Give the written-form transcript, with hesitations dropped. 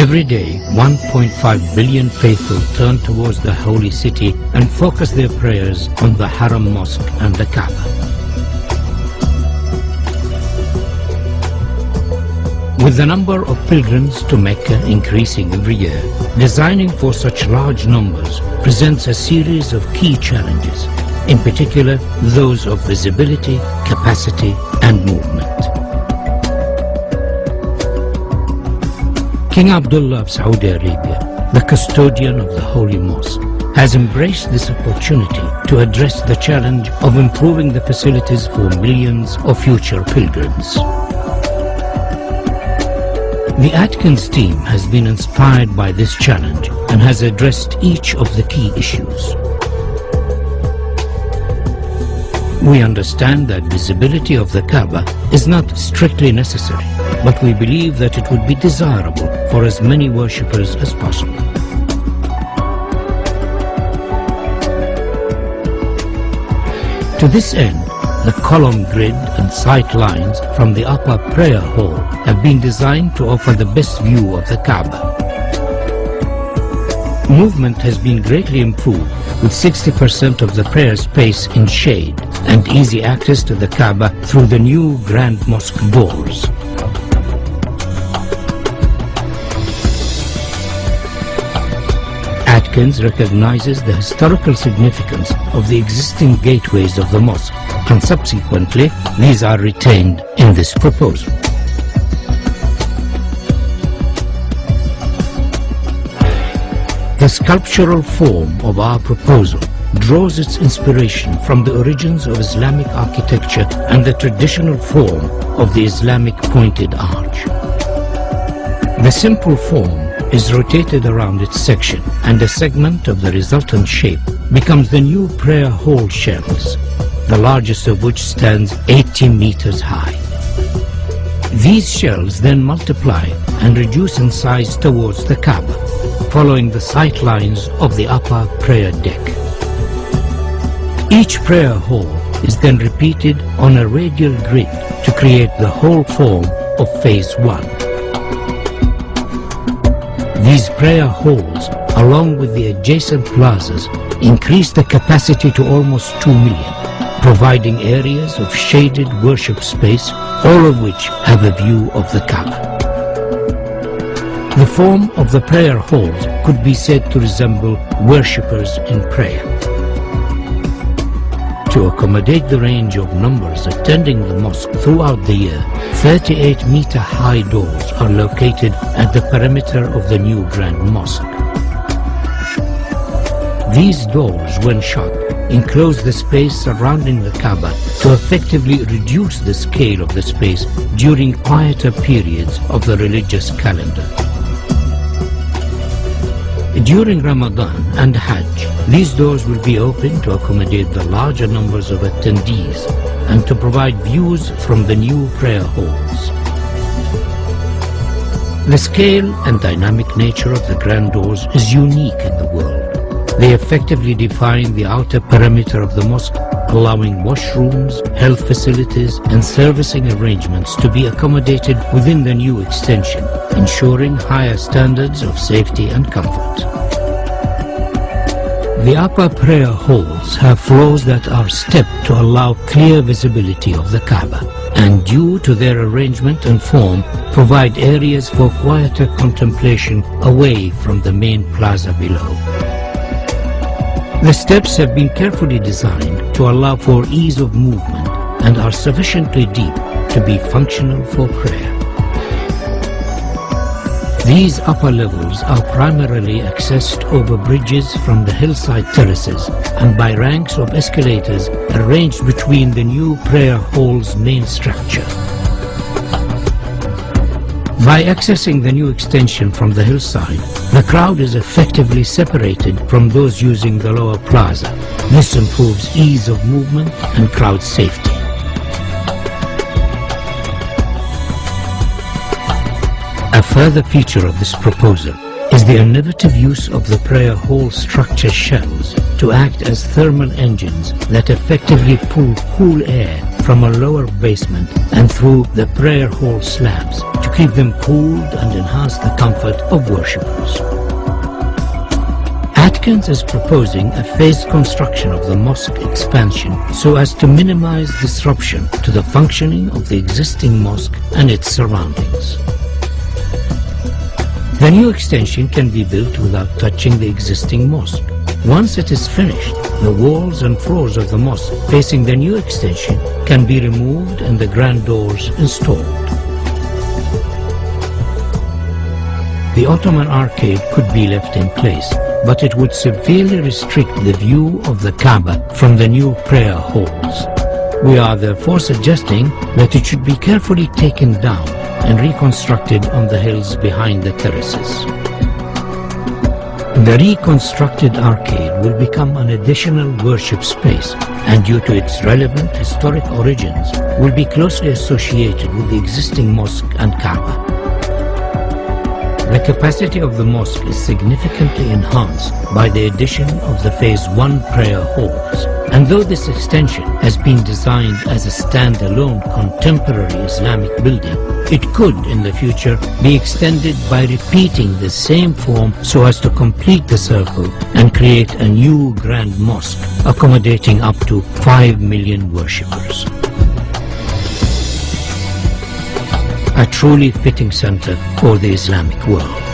Every day, 1.5 billion faithful turn towards the holy city and focus their prayers on the Haram Mosque and the Kab'ba. With the number of pilgrims to Mecca increasing every year, designing for such large numbers presents a series of key challenges, in particular those of visibility, capacity and movement. King Abdullah of Saudi Arabia, the custodian of the Holy Mosque, has embraced this opportunity to address the challenge of improving the facilities for millions of future pilgrims. The Atkins team has been inspired by this challenge and has addressed each of the key issues. We understand that visibility of the Kab'ba is not strictly necessary, but we believe that it would be desirable for as many worshippers as possible. To this end, the column grid and sight lines from the upper prayer hall have been designed to offer the best view of the Kab'ba. Movement has been greatly improved, with 60% of the prayer space in shade and easy access to the Kab'ba through the new Grand Mosque doors. Atkins recognizes the historical significance of the existing gateways of the mosque, and subsequently these are retained in this proposal. The sculptural form of our proposal draws its inspiration from the origins of Islamic architecture and the traditional form of the Islamic pointed arch. The simple form is rotated around its section, and a segment of the resultant shape becomes the new prayer hall shells, the largest of which stands 80 meters high. These shells then multiply and reduce in size towards the Kab'ba, following the sight lines of the upper prayer deck. Each prayer hall is then repeated on a radial grid to create the whole form of Phase 1. These prayer halls, along with the adjacent plazas, increase the capacity to almost 2 million, providing areas of shaded worship space, all of which have a view of the Kab'ba. The form of the prayer halls could be said to resemble worshippers in prayer. To accommodate the range of numbers attending the mosque throughout the year, 38-meter-high doors are located at the perimeter of the new Grand Mosque. These doors, when shut, enclose the space surrounding the Kab'ba to effectively reduce the scale of the space during quieter periods of the religious calendar. During Ramadan and Hajj, these doors will be open to accommodate the larger numbers of attendees and to provide views from the new prayer halls. The scale and dynamic nature of the grand doors is unique in the world. They effectively define the outer perimeter of the mosque, allowing washrooms, health facilities and servicing arrangements to be accommodated within the new extension, ensuring higher standards of safety and comfort. The upper prayer halls have floors that are stepped to allow clear visibility of the Kab'ba, and due to their arrangement and form, provide areas for quieter contemplation away from the main plaza below. The steps have been carefully designed to allow for ease of movement and are sufficiently deep to be functional for prayer. These upper levels are primarily accessed over bridges from the hillside terraces and by ranks of escalators arranged between the new prayer hall's main structure. By accessing the new extension from the hillside, the crowd is effectively separated from those using the lower plaza. This improves ease of movement and crowd safety. A further feature of this proposal is the innovative use of the prayer hall structure shells to act as thermal engines that effectively pull cool air from a lower basement and through the prayer hall slabs to keep them cooled and enhance the comfort of worshippers. Atkins is proposing a phased construction of the mosque expansion so as to minimize disruption to the functioning of the existing mosque and its surroundings. The new extension can be built without touching the existing mosque. Once it is finished, the walls and floors of the mosque facing the new extension can be removed and the grand doors installed. The Ottoman arcade could be left in place, but it would severely restrict the view of the Kab'ba from the new prayer halls. We are therefore suggesting that it should be carefully taken down and reconstructed on the hills behind the terraces. The reconstructed arcade will become an additional worship space and due to its relevant historic origins will be closely associated with the existing mosque and Kab'ba. The capacity of the mosque is significantly enhanced by the addition of the Phase 1 prayer halls. And though this extension has been designed as a standalone contemporary Islamic building, it could in the future be extended by repeating the same form so as to complete the circle and create a new grand mosque accommodating up to 5 million worshippers. A truly fitting center for the Islamic world.